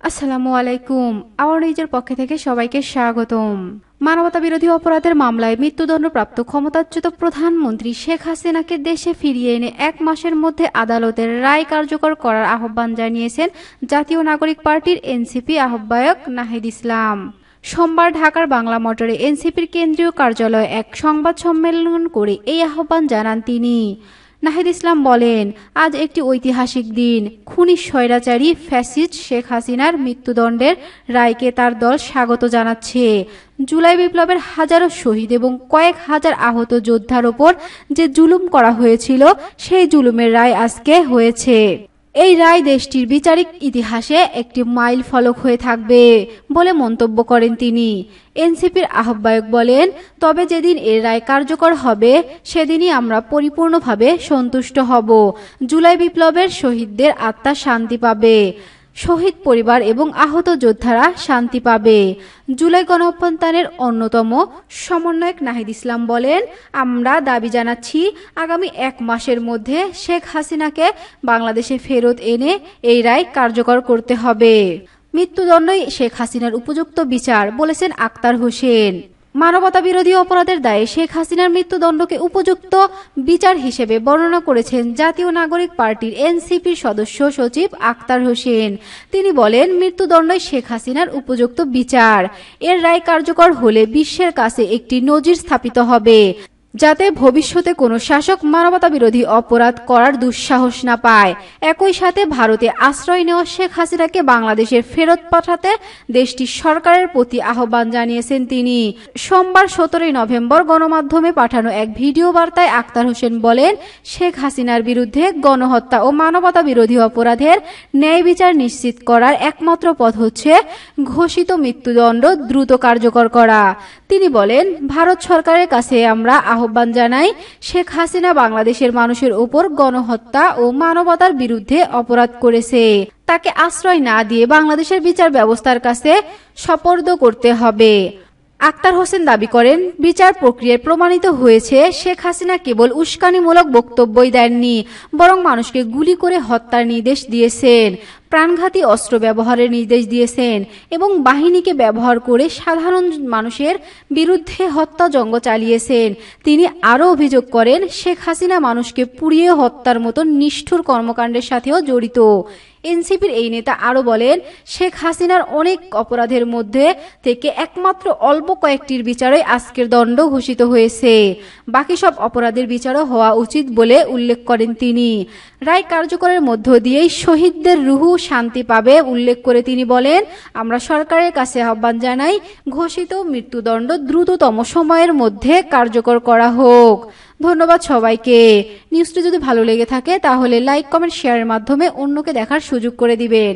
আসসালামু আলাইকুম। আওয়ার নিউজের পক্ষ থেকে সবাইকে স্বাগতম। মানবতা বিরোধী অপরাধের মামলায় মৃত্যুদণ্ডপ্রাপ্ত ক্ষমতাচ্যুত প্রধানমন্ত্রী শেখ হাসিনাকে দেশে ফিরিয়ে এনে 1 মাসের মধ্যে আদালতের রায় কার্যকর করার আহ্বান জানিয়েছেন জাতীয় নাগরিক পার্টির এনসিপি আহ্বায়ক নাহিদ ইসলাম। সোমবার ঢাকার বাংলা মোটরে এনসিপির কেন্দ্রীয় কার্যালয়ে এক সংবাদ সম্মেলন করে এই আহ্বান জানান তিনি। নাহিদ ইসলাম বলেন, আজ একটি ঐতিহাসিক দিন। খুনি স্বৈরাচারী ফ্যাসিস্ট শেখ হাসিনার মৃত্যুদণ্ডের রায়কে তার দল স্বাগত জানাচ্ছে। জুলাই বিপ্লবের হাজারো শহীদ এবং কয়েক হাজার আহত যোদ্ধার ওপর যে জুলুম করা হয়েছিল, সেই জুলুমের রায় আজকে হয়েছে। এই রায় দেশটির বিচারিক ইতিহাসে একটি মাইল ফলক হয়ে থাকবে বলে মন্তব্য করেন তিনি। এনসিপির আহ্বায়ক বলেন, তবে যেদিন এর রায় কার্যকর হবে সেদিনই আমরা পরিপূর্ণভাবে সন্তুষ্ট হব। জুলাই বিপ্লবের শহীদদের আত্মা শান্তি পাবে, শহীদ পরিবার এবং আহত যোদ্ধারা শান্তি পাবে। জুলাই গণঅভ্যুত্থানের অন্যতম সমন্বয়ক নাহিদ ইসলাম বলেন, আমরা দাবি জানাচ্ছি আগামী 1 মাসের মধ্যে শেখ হাসিনাকে বাংলাদেশে ফেরত এনে এই রায় কার্যকর করতে হবে। মৃত্যুদণ্ডই শেখ হাসিনার উপযুক্ত বিচার, বলেছেন আক্তার হোসেন। মানবতা বিরোধী অপরাধের দায়ে শেখ হাসিনার মৃত্যুদণ্ডকে উপযুক্ত বিচার হিসেবে বর্ণনা করেছেন জাতীয় নাগরিক পার্টির এনসিপির সদস্য সচিব আক্তার হোসেন। তিনি বলেন, মৃত্যুদণ্ডই শেখ হাসিনার উপযুক্ত বিচার। এর রায় কার্যকর হলে বিশ্বের কাছে একটি নজির স্থাপিত হবে, যাতে ভবিষ্যতে কোনো শাসক মানবতা বিরোধী অপরাধ করার দুঃসাহস না পায়। একই সাথে ভারতে আশ্রয় নেওয়া শেখ হাসিনাকে বাংলাদেশে ফেরত পাঠাতে দেশটির সরকারের প্রতি আহ্বান জানিয়েছেন তিনি। সোমবার 17 নভেম্বর গণমাধ্যমে পাঠানো এক ভিডিও বার্তায় আক্তার হোসেন বলেন, শেখ হাসিনার বিরুদ্ধে গণহত্যা ও মানবতা বিরোধী অপরাধের ন্যায় বিচার নিশ্চিত করার একমাত্র পথ হচ্ছে ঘোষিত মৃত্যুদণ্ড দ্রুত কার্যকর করা। তিনি বলেন, ভারত সরকারের কাছে আমরা আহ্বান জানাই, শেখ হাসিনা বাংলাদেশের মানুষের উপর গণহত্যা ও মানবতার বিরুদ্ধে অপরাধ করেছে। তাকে আশ্রয় না দিয়ে বাংলাদেশের বিচার ব্যবস্থার কাছে সোপর্দ করতে হবে। আক্তার হোসেন দাবি করেন, বিচার প্রক্রিয়ায় প্রমাণিত হয়েছে শেখ হাসিনা কেবল উস্কানিমূলক বক্তব্যই দেননি, বরং মানুষকে গুলি করে হত্যার নির্দেশ দিয়েছেন, প্রাণঘাতী অস্ত্র ব্যবহারের নির্দেশ দিয়েছেন এবং বাহিনীকে ব্যবহার করে সাধারণ মানুষের বিরুদ্ধে হত্যাযজ্ঞ চালিয়েছেন। তিনি আরও অভিযোগ করেন, শেখ হাসিনা মানুষকে পুড়িয়ে হত্যার মতো নিষ্ঠুর কর্মকাণ্ডের সাথেও জড়িত। এনসিপির এই নেতা আরও বলেন, শেখ হাসিনার অনেক অপরাধের মধ্যে থেকে একমাত্র অল্প কয়েকটির বিচারই আজকের দণ্ড ঘোষিত হয়েছে। বাকি সব অপরাধের বিচারও হওয়া উচিত বলে উল্লেখ করেন তিনি। রায় কার্যকরের মধ্য দিয়েই শহীদদের রুহু শান্তি পাবে উল্লেখ করে তিনি বলেন, আমরা সরকারের কাছে আহ্বান জানাই, ঘোষিত মৃত্যুদণ্ড দ্রুততম সময়ের মধ্যে কার্যকর করা হোক। ধন্যবাদ সবাইকে। নিউজটি যদি ভালো লেগে থাকে তাহলে লাইক, কমেন্ট, শেয়ারের মাধ্যমে অন্যকে দেখার সুযোগ করে দিবেন।